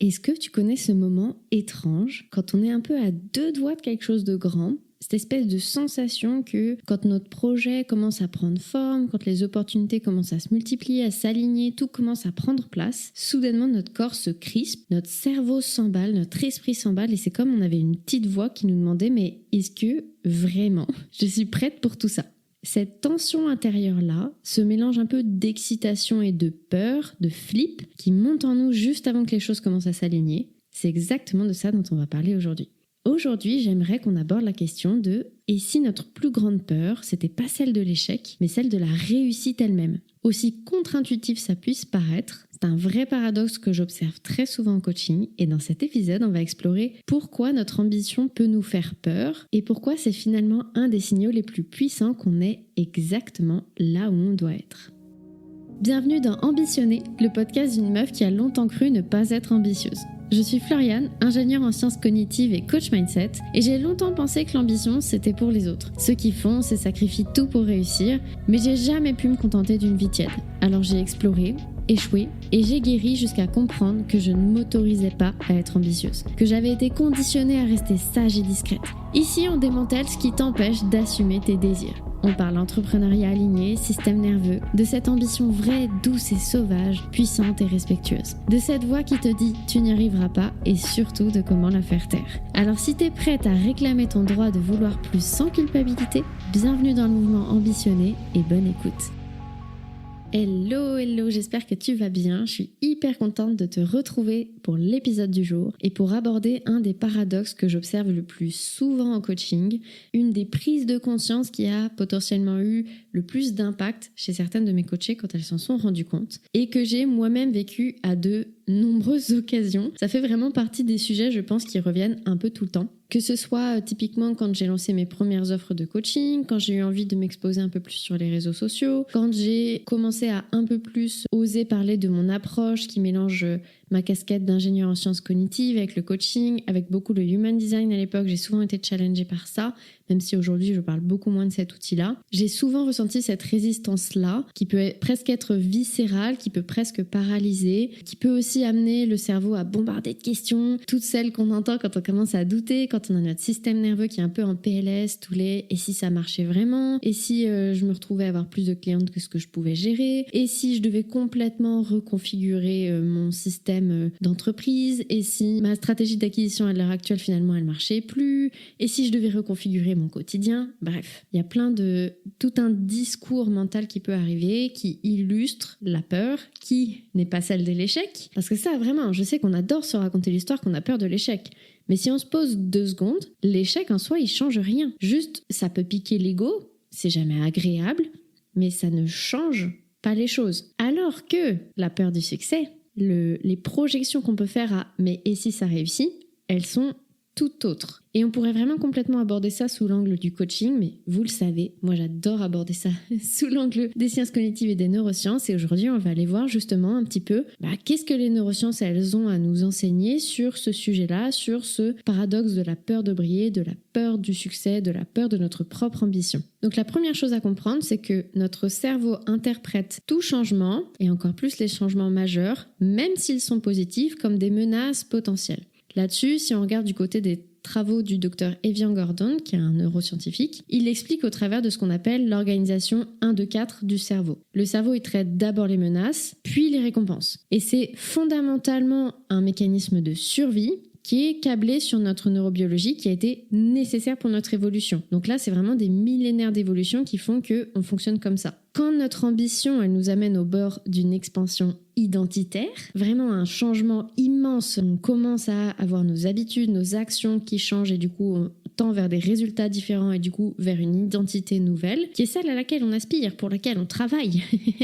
Est-ce que tu connais ce moment étrange quand on est un peu à deux doigts de quelque chose de grand? Cette espèce de sensation que quand notre projet commence à prendre forme, quand les opportunités commencent à se multiplier, à s'aligner, tout commence à prendre place, soudainement notre corps se crispe, notre cerveau s'emballe, notre esprit s'emballe et c'est comme on avait une petite voix qui nous demandait « mais est-ce que vraiment je suis prête pour tout ça ?» Cette tension intérieure-là, ce mélange un peu d'excitation et de peur, de flip, qui monte en nous juste avant que les choses commencent à s'aligner, c'est exactement de ça dont on va parler aujourd'hui. Aujourd'hui, j'aimerais qu'on aborde la question de « et si notre plus grande peur, c'était pas celle de l'échec, mais celle de la réussite elle-même ?» Aussi contre-intuitif ça puisse paraître, c'est un vrai paradoxe que j'observe très souvent en coaching et dans cet épisode, on va explorer pourquoi notre ambition peut nous faire peur et pourquoi c'est finalement un des signaux les plus puissants qu'on est exactement là où on doit être. Bienvenue dans Ambitionner, le podcast d'une meuf qui a longtemps cru ne pas être ambitieuse. Je suis Floriane, ingénieure en sciences cognitives et coach mindset, et j'ai longtemps pensé que l'ambition c'était pour les autres. Ceux qui foncent et sacrifient tout pour réussir, mais j'ai jamais pu me contenter d'une vie tiède. Alors j'ai exploré, échoué, et j'ai guéri jusqu'à comprendre que je ne m'autorisais pas à être ambitieuse, que j'avais été conditionnée à rester sage et discrète. Ici, on démantèle ce qui t'empêche d'assumer tes désirs. On parle entrepreneuriat aligné, système nerveux, de cette ambition vraie, douce et sauvage, puissante et respectueuse. De cette voix qui te dit « tu n'y arriveras pas » et surtout de comment la faire taire. Alors si t'es prête à réclamer ton droit de vouloir plus sans culpabilité, bienvenue dans le mouvement ambitionné et bonne écoute. Hello, j'espère que tu vas bien. Je suis hyper contente de te retrouver pour l'épisode du jour et pour aborder un des paradoxes que j'observe le plus souvent en coaching, une des prises de conscience qui a potentiellement eu le plus d'impact chez certaines de mes coachées quand elles s'en sont rendues compte et que j'ai moi-même vécu à de nombreuses occasions. Ça fait vraiment partie des sujets, je pense, qui reviennent un peu tout le temps. Que ce soit typiquement quand j'ai lancé mes premières offres de coaching, quand j'ai eu envie de m'exposer un peu plus sur les réseaux sociaux, quand j'ai commencé à un peu plus oser parler de mon approche qui mélange ma casquette d'ingénieur en sciences cognitives avec le coaching, avec beaucoup le human design à l'époque, j'ai souvent été challengée par ça, même si aujourd'hui je parle beaucoup moins de cet outil-là. J'ai souvent ressenti cette résistance-là, qui peut presque être viscérale, qui peut presque paralyser, qui peut aussi amener le cerveau à bombarder de questions, toutes celles qu'on entend quand on commence à douter, quand on a notre système nerveux qui est un peu en PLS, tous les « et si ça marchait vraiment ? Et si je me retrouvais à avoir plus de clientes que ce que je pouvais gérer ? Et si je devais complètement reconfigurer mon système d'entreprise ? Et si ma stratégie d'acquisition à l'heure actuelle finalement elle marchait plus ? Et si je devais reconfigurer mon quotidien ? Bref, il y a tout un discours mental qui peut arriver, qui illustre la peur, qui n'est pas celle de l'échec. Parce que ça vraiment, je sais qu'on adore se raconter l'histoire qu'on a peur de l'échec. Mais si on se pose 2 secondes, l'échec en soi, il change rien. Juste, ça peut piquer l'ego, c'est jamais agréable, mais ça ne change pas les choses. Alors que la peur du succès, les projections qu'on peut faire à « mais et si ça réussit ?» elles sont tout autres. Et on pourrait vraiment complètement aborder ça sous l'angle du coaching, mais vous le savez, moi j'adore aborder ça sous l'angle des sciences cognitives et des neurosciences. Et aujourd'hui, on va aller voir justement un petit peu qu'est-ce que les neurosciences elles ont à nous enseigner sur ce sujet-là, sur ce paradoxe de la peur de briller, de la peur du succès, de la peur de notre propre ambition. Donc la première chose à comprendre, c'est que notre cerveau interprète tout changement, et encore plus les changements majeurs, même s'ils sont positifs, comme des menaces potentielles. Là-dessus, si on regarde du côté des travaux du docteur Evian Gordon, qui est un neuroscientifique, il explique au travers de ce qu'on appelle l'organisation 1-2-4 du cerveau. Le cerveau, il traite d'abord les menaces, puis les récompenses. Et c'est fondamentalement un mécanisme de survie qui est câblé sur notre neurobiologie qui a été nécessaire pour notre évolution. Donc là, c'est vraiment des millénaires d'évolution qui font qu'on fonctionne comme ça. Quand notre ambition, elle nous amène au bord d'une expansion identitaire, vraiment un changement immense, on commence à avoir nos habitudes, nos actions qui changent et du coup on tend vers des résultats différents et du coup vers une identité nouvelle, qui est celle à laquelle on aspire, pour laquelle on travaille.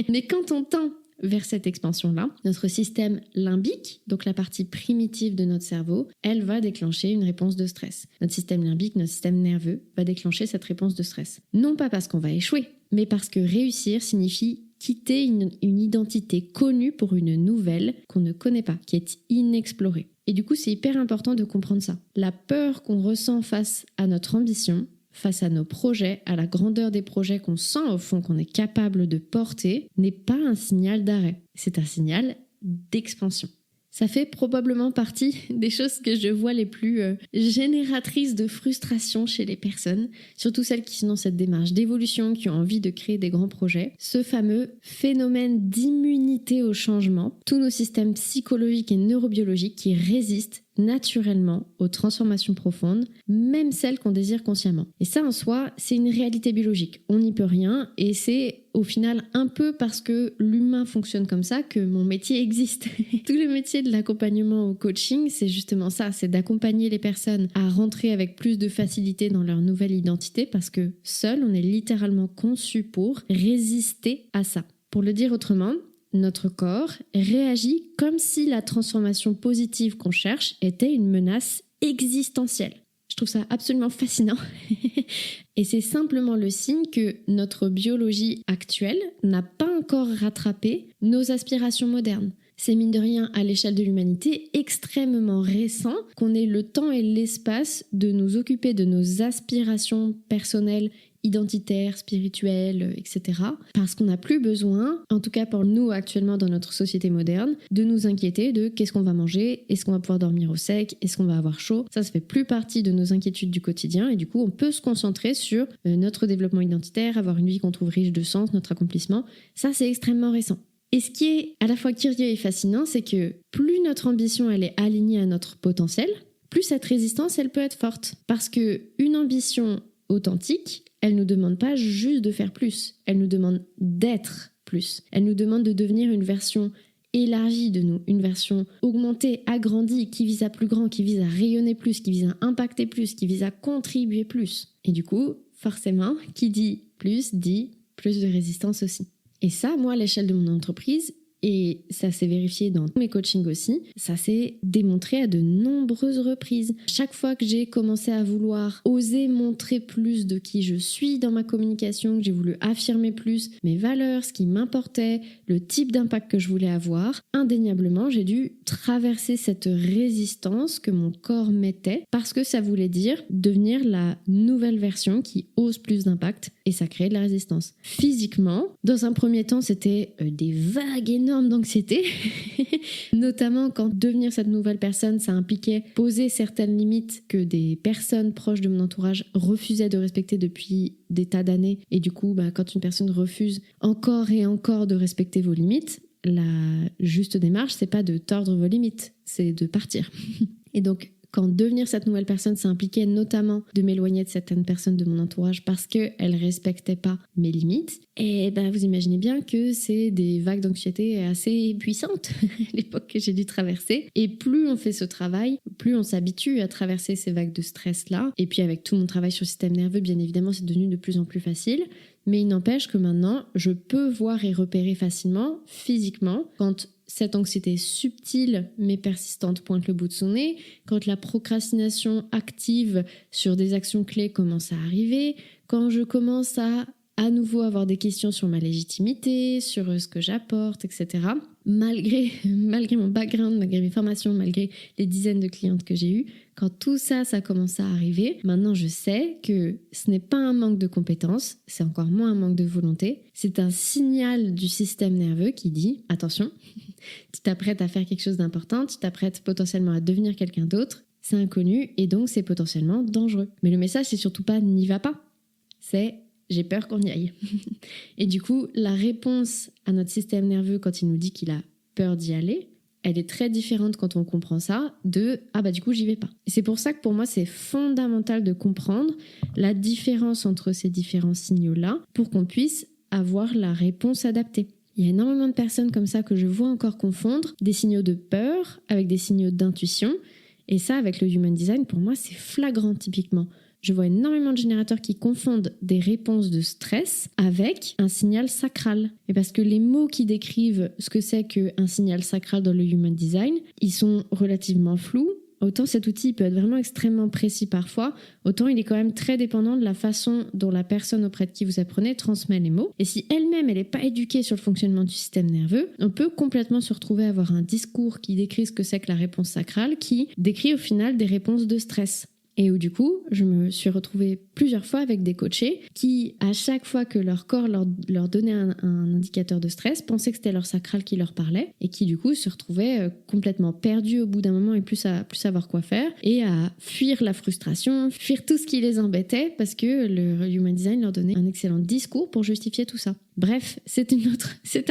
Mais quand on tend vers cette expansion-là, notre système limbique, donc la partie primitive de notre cerveau, elle va déclencher une réponse de stress. Notre système limbique, notre système nerveux va déclencher cette réponse de stress. Non pas parce qu'on va échouer, mais parce que réussir signifie quitter une identité connue pour une nouvelle qu'on ne connaît pas, qui est inexplorée. Et du coup, c'est hyper important de comprendre ça. La peur qu'on ressent face à notre ambition, face à nos projets, à la grandeur des projets qu'on sent au fond qu'on est capable de porter, n'est pas un signal d'arrêt. C'est un signal d'expansion. Ça fait probablement partie des choses que je vois les plus génératrices de frustration chez les personnes, surtout celles qui sont dans cette démarche d'évolution, qui ont envie de créer des grands projets. Ce fameux phénomène d'immunité au changement, tous nos systèmes psychologiques et neurobiologiques qui résistent naturellement aux transformations profondes, même celles qu'on désire consciemment. Et ça en soi, c'est une réalité biologique. On n'y peut rien et c'est au final un peu parce que l'humain fonctionne comme ça que mon métier existe. Tout le métier de l'accompagnement au coaching, c'est justement ça, c'est d'accompagner les personnes à rentrer avec plus de facilité dans leur nouvelle identité parce que seul, on est littéralement conçu pour résister à ça. Pour le dire autrement, notre corps réagit comme si la transformation positive qu'on cherche était une menace existentielle. Je trouve ça absolument fascinant. Et c'est simplement le signe que notre biologie actuelle n'a pas encore rattrapé nos aspirations modernes. C'est mine de rien, à l'échelle de l'humanité, extrêmement récent qu'on ait le temps et l'espace de nous occuper de nos aspirations personnelles, identitaires, spirituelles, etc. Parce qu'on n'a plus besoin, en tout cas pour nous actuellement dans notre société moderne, de nous inquiéter de qu'est-ce qu'on va manger, est-ce qu'on va pouvoir dormir au sec, est-ce qu'on va avoir chaud. Ça fait plus partie de nos inquiétudes du quotidien et du coup on peut se concentrer sur notre développement identitaire, avoir une vie qu'on trouve riche de sens, notre accomplissement. Ça c'est extrêmement récent. Et ce qui est à la fois curieux et fascinant, c'est que plus notre ambition elle est alignée à notre potentiel, plus cette résistance elle peut être forte. Parce que une ambition authentique, elle nous demande pas juste de faire plus, elle nous demande d'être plus. Elle nous demande de devenir une version élargie de nous, une version augmentée, agrandie, qui vise à plus grand, qui vise à rayonner plus, qui vise à impacter plus, qui vise à contribuer plus. Et du coup, forcément, qui dit plus de résistance aussi. Et ça, moi, à l'échelle de mon entreprise, et ça s'est vérifié dans mes coachings aussi, ça s'est démontré à de nombreuses reprises. Chaque fois que j'ai commencé à vouloir oser montrer plus de qui je suis dans ma communication, que j'ai voulu affirmer plus mes valeurs, ce qui m'importait, le type d'impact que je voulais avoir, indéniablement, j'ai dû traverser cette résistance que mon corps mettait parce que ça voulait dire devenir la nouvelle version qui ose plus d'impact et ça crée de la résistance. Physiquement, dans un premier temps, c'était des vagues énormes d'anxiété, notamment quand devenir cette nouvelle personne, ça impliquait poser certaines limites que des personnes proches de mon entourage refusaient de respecter depuis des tas d'années. Et du coup, quand une personne refuse encore et encore de respecter vos limites, la juste démarche, c'est pas de tordre vos limites, c'est de partir. Et donc, quand devenir cette nouvelle personne, ça impliquait notamment de m'éloigner de certaines personnes de mon entourage parce qu'elles ne respectaient pas mes limites. Et vous imaginez bien que c'est des vagues d'anxiété assez puissantes à l'époque que j'ai dû traverser. Et plus on fait ce travail, plus on s'habitue à traverser ces vagues de stress-là. Et puis avec tout mon travail sur le système nerveux, bien évidemment, c'est devenu de plus en plus facile. Mais il n'empêche que maintenant, je peux voir et repérer facilement, physiquement, quand cette anxiété subtile mais persistante pointe le bout de son nez, quand la procrastination active sur des actions clés commence à arriver, quand je commence à nouveau avoir des questions sur ma légitimité, sur ce que j'apporte, etc. Malgré mon background, malgré mes formations, malgré les dizaines de clientes que j'ai eues, quand tout ça commence à arriver, maintenant je sais que ce n'est pas un manque de compétences, c'est encore moins un manque de volonté, c'est un signal du système nerveux qui dit « Attention, tu t'apprêtes à faire quelque chose d'important, tu t'apprêtes potentiellement à devenir quelqu'un d'autre, c'est inconnu et donc c'est potentiellement dangereux. » Mais le message c'est surtout pas « N'y va pas », c'est j'ai peur qu'on y aille. Et du coup, la réponse à notre système nerveux quand il nous dit qu'il a peur d'y aller, elle est très différente quand on comprend ça de « Ah du coup, j'y vais pas ». Et c'est pour ça que pour moi, c'est fondamental de comprendre la différence entre ces différents signaux-là pour qu'on puisse avoir la réponse adaptée. Il y a énormément de personnes comme ça que je vois encore confondre des signaux de peur avec des signaux d'intuition. Et ça, avec le Human Design, pour moi, c'est flagrant typiquement. Je vois énormément de générateurs qui confondent des réponses de stress avec un signal sacral. Et parce que les mots qui décrivent ce que c'est qu'un signal sacral dans le Human Design, ils sont relativement flous. Autant cet outil peut être vraiment extrêmement précis parfois, autant il est quand même très dépendant de la façon dont la personne auprès de qui vous apprenez transmet les mots. Et si elle-même, elle n'est pas éduquée sur le fonctionnement du système nerveux, on peut complètement se retrouver à avoir un discours qui décrit ce que c'est que la réponse sacrale, qui décrit au final des réponses de stress. Et où du coup, je me suis retrouvée plusieurs fois avec des coachés qui, à chaque fois que leur corps leur donnait un indicateur de stress, pensaient que c'était leur sacral qui leur parlait et qui du coup se retrouvaient complètement perdus au bout d'un moment et plus savoir quoi faire et à fuir la frustration, fuir tout ce qui les embêtait parce que le Human Design leur donnait un excellent discours pour justifier tout ça. Bref, c'est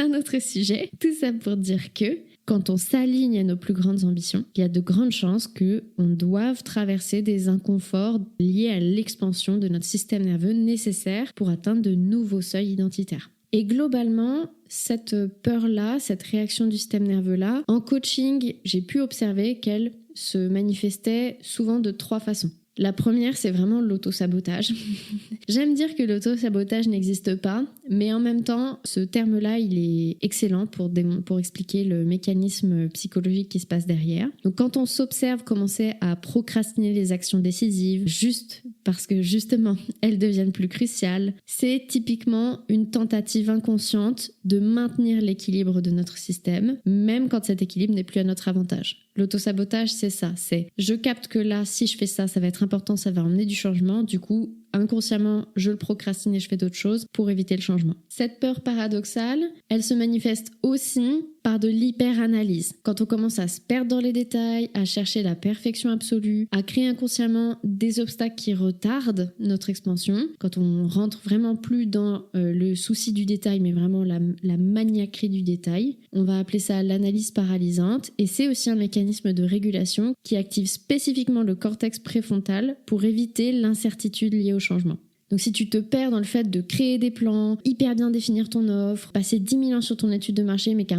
un autre sujet. Tout ça pour dire que quand on s'aligne à nos plus grandes ambitions, il y a de grandes chances qu'on doive traverser des inconforts liés à l'expansion de notre système nerveux nécessaire pour atteindre de nouveaux seuils identitaires. Et globalement, cette peur-là, cette réaction du système nerveux-là, en coaching, j'ai pu observer qu'elle se manifestait souvent de 3 façons. La première, c'est vraiment l'auto-sabotage. J'aime dire que l'auto-sabotage n'existe pas, mais en même temps, ce terme-là, il est excellent pour expliquer le mécanisme psychologique qui se passe derrière. Donc quand on s'observe commencer à procrastiner les actions décisives, juste parce que justement, elles deviennent plus cruciales, c'est typiquement une tentative inconsciente de maintenir l'équilibre de notre système, même quand cet équilibre n'est plus à notre avantage. L'autosabotage, c'est ça, c'est je capte que là, si je fais ça, ça va être important, ça va emmener du changement, du coup, inconsciemment, je le procrastine et je fais d'autres choses pour éviter le changement. Cette peur paradoxale, elle se manifeste aussi par de l'hyper-analyse. Quand on commence à se perdre dans les détails, à chercher la perfection absolue, à créer inconsciemment des obstacles qui retardent notre expansion, quand on rentre vraiment plus dans le souci du détail, mais vraiment la maniaquerie du détail, on va appeler ça l'analyse paralysante, et c'est aussi un mécanisme de régulation qui active spécifiquement le cortex préfrontal pour éviter l'incertitude liée au changement. Donc si tu te perds dans le fait de créer des plans, hyper bien définir ton offre, passer 10 000 ans sur ton étude de marché, mais qu'à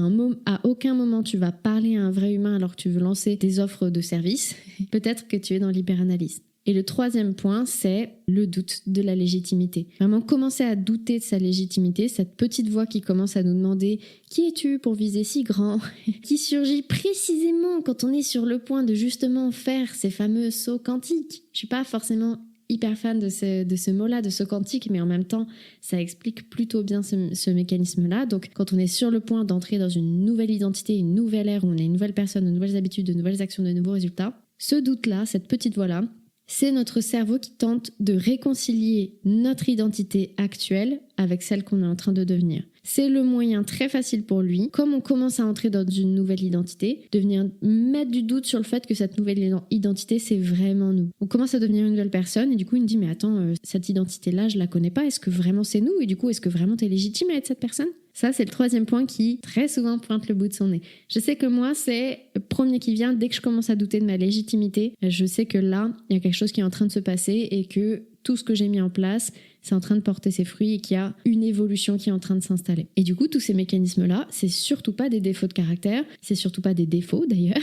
aucun moment tu vas parler à un vrai humain alors que tu veux lancer des offres de service, peut-être que tu es dans l'hyperanalyse. Et le troisième point, c'est le doute de la légitimité. Vraiment commencer à douter de sa légitimité, cette petite voix qui commence à nous demander « Qui es-tu pour viser si grand ?» qui surgit précisément quand on est sur le point de justement faire ces fameux sauts quantiques. Je suis pas forcément hyper fan de ce mot-là, de saut quantique, mais en même temps, ça explique plutôt bien ce mécanisme-là. Donc, quand on est sur le point d'entrer dans une nouvelle identité, une nouvelle ère, où on est une nouvelle personne, de nouvelles habitudes, de nouvelles actions, de nouveaux résultats, ce doute-là, cette petite voix-là, c'est notre cerveau qui tente de réconcilier notre identité actuelle avec celle qu'on est en train de devenir. C'est le moyen très facile pour lui, comme on commence à entrer dans une nouvelle identité, de venir mettre du doute sur le fait que cette nouvelle identité, c'est vraiment nous. On commence à devenir une nouvelle personne et du coup, il me dit « Mais attends, cette identité-là, je la connais pas. Est-ce que vraiment c'est nous ? Et du coup, est-ce que vraiment t'es légitime à être cette personne ?» Ça, c'est le troisième point qui, très souvent, pointe le bout de son nez. Je sais que moi, c'est le premier qui vient. Dès que je commence à douter de ma légitimité, je sais que là, il y a quelque chose qui est en train de se passer et que tout ce que j'ai mis en place, c'est en train de porter ses fruits et qu'il y a une évolution qui est en train de s'installer. Et du coup, tous ces mécanismes-là, c'est surtout pas des défauts de caractère, c'est surtout pas des défauts d'ailleurs,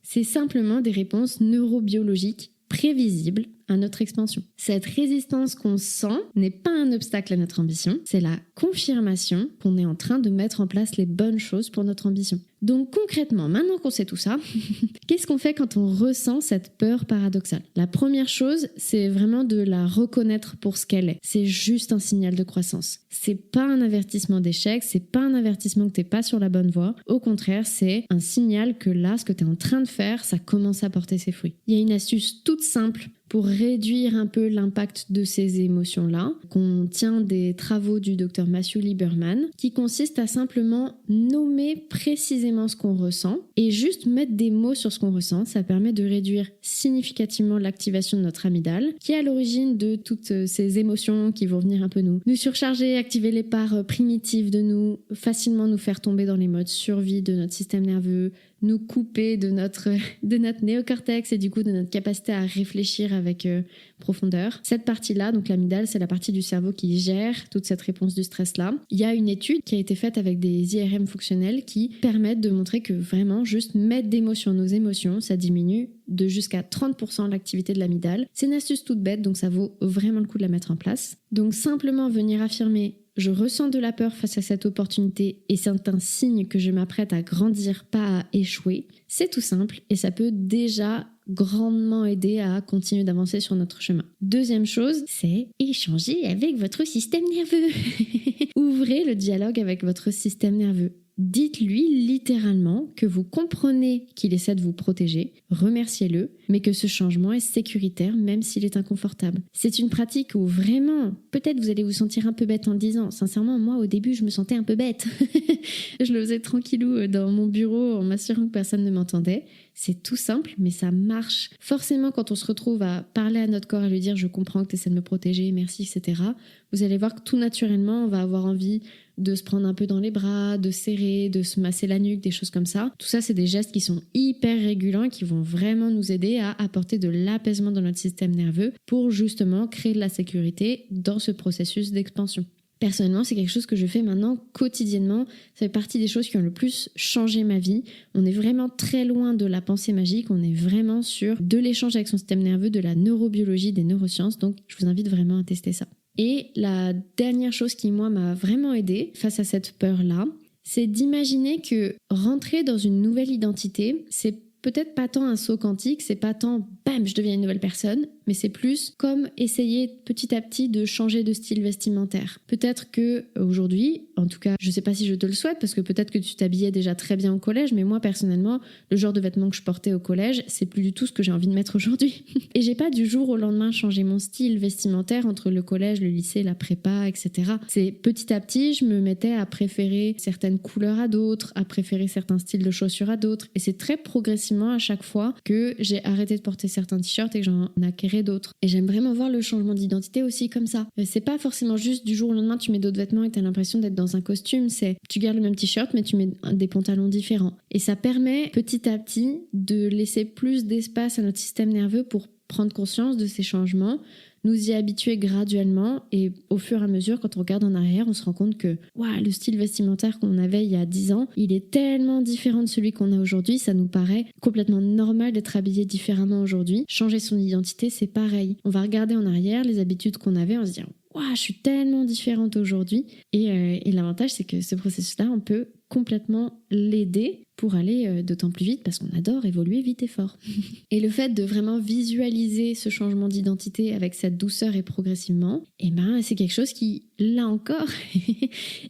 c'est simplement des réponses neurobiologiques prévisibles à notre expansion. Cette résistance qu'on sent n'est pas un obstacle à notre ambition, c'est la confirmation qu'on est en train de mettre en place les bonnes choses pour notre ambition. Donc concrètement, maintenant qu'on sait tout ça, qu'est-ce qu'on fait quand on ressent cette peur paradoxale ? La première chose, c'est vraiment de la reconnaître pour ce qu'elle est. C'est juste un signal de croissance. C'est pas un avertissement d'échec, c'est pas un avertissement que t'es pas sur la bonne voie. Au contraire, c'est un signal que là, ce que t'es en train de faire, ça commence à porter ses fruits. Il y a une astuce toute simple pour réduire un peu l'impact de ces émotions-là, qu'on tient des travaux du Dr Matthew Lieberman, qui consiste à simplement nommer précisément ce qu'on ressent et juste mettre des mots sur ce qu'on ressent. Ça permet de réduire significativement l'activation de notre amygdale, qui est à l'origine de toutes ces émotions qui vont venir un peu nous surcharger, activer les parts primitives de nous, facilement nous faire tomber dans les modes survie de notre système nerveux, nous couper de notre néocortex et du coup de notre capacité à réfléchir avec profondeur. Cette partie-là, donc l'amygdale, c'est la partie du cerveau qui gère toute cette réponse du stress-là. Il y a une étude qui a été faite avec des IRM fonctionnels qui permettent de montrer que vraiment juste mettre des mots sur nos émotions, ça diminue de jusqu'à 30% l'activité de l'amygdale. C'est une astuce toute bête, donc ça vaut vraiment le coup de la mettre en place. Donc simplement venir affirmer « Je ressens de la peur face à cette opportunité et c'est un signe que je m'apprête à grandir, pas à échouer », c'est tout simple et ça peut déjà grandement aider à continuer d'avancer sur notre chemin. Deuxième chose, c'est échanger avec votre système nerveux. Ouvrez le dialogue avec votre système nerveux. dites-lui littéralement que vous comprenez qu'il essaie de vous protéger, remerciez-le, mais que ce changement est sécuritaire même s'il est inconfortable. C'est une pratique où vraiment, peut-être vous allez vous sentir un peu bête en le disant. Sincèrement, moi au début je me sentais un peu bête. Je le faisais tranquillou dans mon bureau en m'assurant que personne ne m'entendait. C'est tout simple, mais ça marche. Forcément, quand on se retrouve à parler à notre corps, à lui dire « je comprends que tu essaies de me protéger, merci, etc. », vous allez voir que tout naturellement, on va avoir envie de se prendre un peu dans les bras, de serrer, de se masser la nuque, des choses comme ça. Tout ça, c'est des gestes qui sont hyper régulants, qui vont vraiment nous aider à apporter de l'apaisement dans notre système nerveux pour justement créer de la sécurité dans ce processus d'expansion. Personnellement, c'est quelque chose que je fais maintenant quotidiennement. Ça fait partie des choses qui ont le plus changé ma vie. On est vraiment très loin de la pensée magique. On est vraiment sur de l'échange avec son système nerveux, de la neurobiologie, des neurosciences. Donc, je vous invite vraiment à tester ça. Et la dernière chose qui, moi, m'a vraiment aidée face à cette peur-là, c'est d'imaginer que rentrer dans une nouvelle identité, c'est peut-être pas tant un saut quantique, c'est pas tant bam, je deviens une nouvelle personne, mais c'est plus comme essayer petit à petit de changer de style vestimentaire. Peut-être que aujourd'hui, en tout cas, je sais pas si je te le souhaite, parce que peut-être que tu t'habillais déjà très bien au collège, mais moi personnellement, le genre de vêtements que je portais au collège, c'est plus du tout ce que j'ai envie de mettre aujourd'hui. Et j'ai pas du jour au lendemain changé mon style vestimentaire entre le collège, le lycée, la prépa, etc. C'est petit à petit, je me mettais à préférer certaines couleurs à d'autres, à préférer certains styles de chaussures à d'autres, et c'est très progressivement à chaque fois que j'ai arrêté de porter certains t-shirts et que j'en acquérais d'autres. Et j'aime vraiment voir le changement d'identité aussi comme ça. C'est pas forcément juste du jour au lendemain tu mets d'autres vêtements et t'as l'impression d'être dans un costume, c'est tu gardes le même t-shirt mais tu mets des pantalons différents. Et ça permet petit à petit de laisser plus d'espace à notre système nerveux pour prendre conscience de ces changements, nous y habituer graduellement et au fur et à mesure, quand on regarde en arrière, on se rend compte que le style vestimentaire qu'on avait il y a 10 ans, il est tellement différent de celui qu'on a aujourd'hui, ça nous paraît complètement normal d'être habillé différemment aujourd'hui. Changer son identité, c'est pareil. On va regarder en arrière les habitudes qu'on avait, on va se dire je suis tellement différente aujourd'hui. Et l'avantage, c'est que ce processus-là, on peut complètement l'aider pour aller d'autant plus vite parce qu'on adore évoluer vite et fort. Et le fait de vraiment visualiser ce changement d'identité avec cette douceur et progressivement, c'est quelque chose qui, là encore,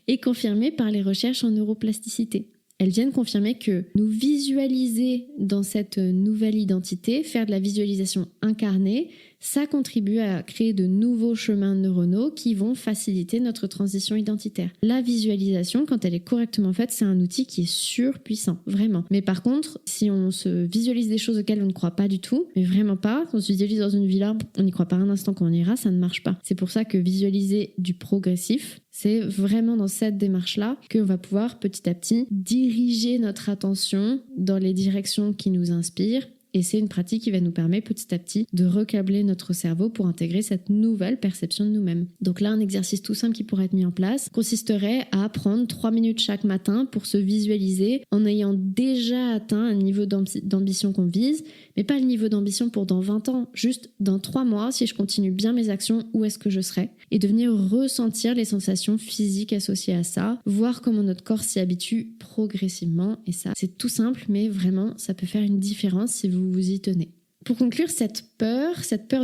est confirmé par les recherches en neuroplasticité. Elles viennent confirmer que nous visualiser dans cette nouvelle identité, faire de la visualisation incarnée, ça contribue à créer de nouveaux chemins neuronaux qui vont faciliter notre transition identitaire. La visualisation, quand elle est correctement faite, c'est un outil qui est surpuissant, vraiment. Mais par contre, si on se visualise des choses auxquelles on ne croit pas du tout, mais vraiment pas, on se visualise dans une villa, on n'y croit pas un instant qu'on ira, ça ne marche pas. C'est pour ça que visualiser du progressif, c'est vraiment dans cette démarche-là qu'on va pouvoir petit à petit diriger notre attention dans les directions qui nous inspirent. Et c'est une pratique qui va nous permettre petit à petit de recabler notre cerveau pour intégrer cette nouvelle perception de nous-mêmes. Donc là, un exercice tout simple qui pourrait être mis en place consisterait à prendre 3 minutes chaque matin pour se visualiser en ayant déjà atteint un niveau d'ambition qu'on vise, mais pas le niveau d'ambition pour dans 20 ans, juste dans 3 mois, si je continue bien mes actions, où est-ce que je serai? Et de venir ressentir les sensations physiques associées à ça, voir comment notre corps s'y habitue progressivement. Et ça, c'est tout simple, mais vraiment, ça peut faire une différence si vous vous y tenez. Pour conclure, cette peur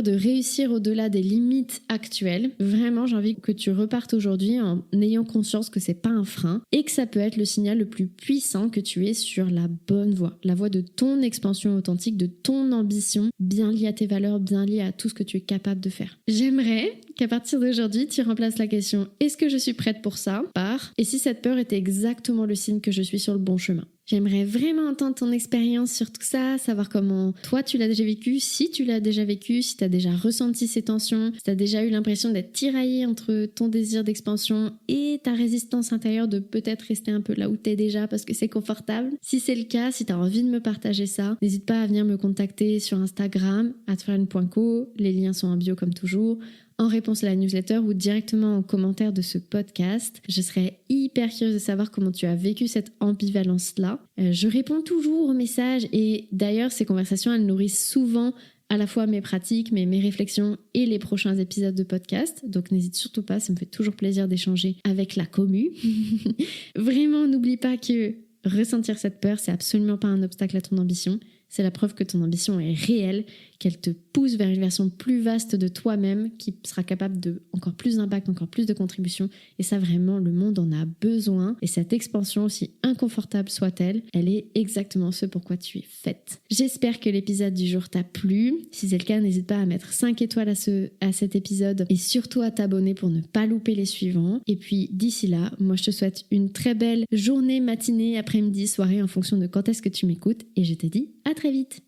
de réussir au-delà des limites actuelles, vraiment j'ai envie que tu repartes aujourd'hui en ayant conscience que c'est pas un frein et que ça peut être le signal le plus puissant que tu es sur la bonne voie, la voie de ton expansion authentique, de ton ambition, bien liée à tes valeurs, bien liée à tout ce que tu es capable de faire. J'aimerais qu'à partir d'aujourd'hui, tu remplaces la question « Est-ce que je suis prête pour ça ?» par « Et si cette peur était exactement le signe que je suis sur le bon chemin ?» J'aimerais vraiment entendre ton expérience sur tout ça, savoir comment toi tu l'as déjà vécu, si tu l'as déjà vécu, si tu as déjà ressenti ces tensions, si tu as déjà eu l'impression d'être tiraillé entre ton désir d'expansion et ta résistance intérieure de peut-être rester un peu là où tu es déjà parce que c'est confortable. Si c'est le cas, si tu as envie de me partager ça, n'hésite pas à venir me contacter sur Instagram, @fariane.co, les liens sont en bio comme toujours, en réponse à la newsletter ou directement en commentaire de ce podcast. Je serais hyper curieuse de savoir comment tu as vécu cette ambivalence-là. Je réponds toujours aux messages et d'ailleurs, ces conversations, elles nourrissent souvent à la fois mes pratiques, mes réflexions et les prochains épisodes de podcast. Donc n'hésite surtout pas, ça me fait toujours plaisir d'échanger avec la commu. Vraiment, n'oublie pas que ressentir cette peur, c'est absolument pas un obstacle à ton ambition. c'est la preuve que ton ambition est réelle, qu'elle te pousse vers une version plus vaste de toi-même qui sera capable de encore plus d'impact, encore plus de contribution. Et ça, vraiment, le monde en a besoin. Et cette expansion, aussi inconfortable soit-elle, elle est exactement ce pourquoi tu es faite. J'espère que l'épisode du jour t'a plu. Si c'est le cas, n'hésite pas à mettre 5 étoiles à cet épisode et surtout à t'abonner pour ne pas louper les suivants. Et puis d'ici là, moi je te souhaite une très belle journée, matinée, après-midi, soirée en fonction de quand est-ce que tu m'écoutes. Et je te dis à très vite.